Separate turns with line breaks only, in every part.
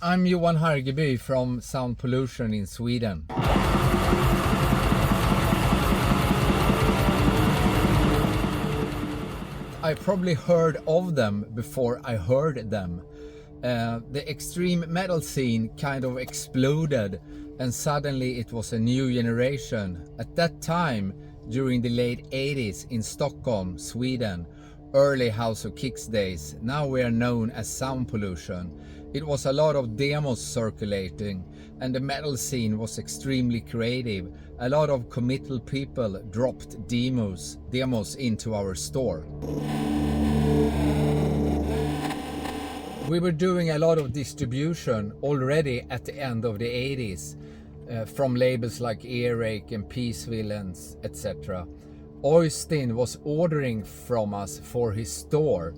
I'm Johan Hargeby from Sound Pollution in Sweden. I probably heard of them before I heard them. The extreme metal scene kind of exploded, and suddenly it was a new generation. At that time, during the late 80s in Stockholm, Sweden, early House of Kicks days, now we are known as Sound Pollution. It was a lot of demos circulating, and the metal scene was extremely creative. A lot of committal people dropped demos into our store. We were doing a lot of distribution already at the end of the 80s, from labels like Earache and Peace Villains, etc. Oystein was ordering from us for his store.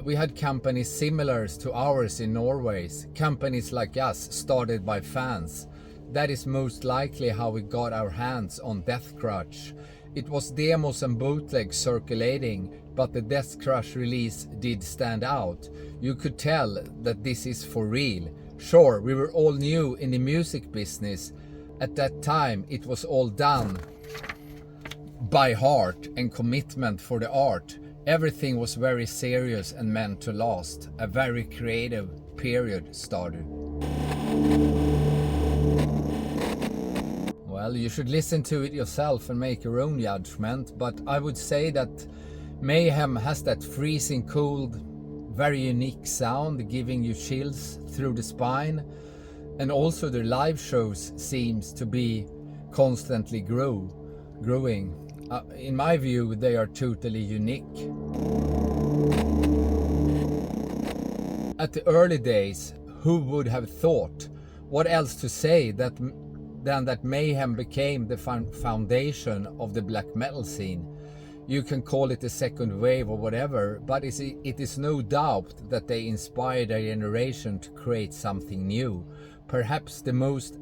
We had companies similar to ours in Norway, companies like us started by fans. That is most likely how we got our hands on Death Crutch. It was demos and bootlegs circulating, but the Death Crutch release did stand out. You could tell that this is for real. Sure, we were all new in the music business. At that time, it was all done by heart and commitment for the art. Everything was very serious and meant to last. A very creative period started. Well, you should listen to it yourself and make your own judgment, but I would say that Mayhem has that freezing cold, very unique sound, giving you chills through the spine, and also their live shows seems to be constantly growing. In my view, they are totally unique. At the early days, who would have thought? What else to say than that Mayhem became the foundation of the black metal scene? You can call it the second wave or whatever, but it is no doubt that they inspired a generation to create something new. Perhaps the most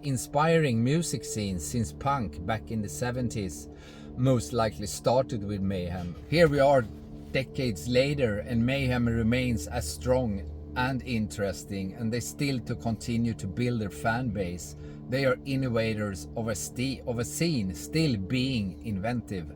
inspiring music scene since punk back in the 70s most likely started with Mayhem. Here we are decades later, and Mayhem remains as strong and interesting, and they still to continue to build their fan base. They are innovators of a scene still being inventive.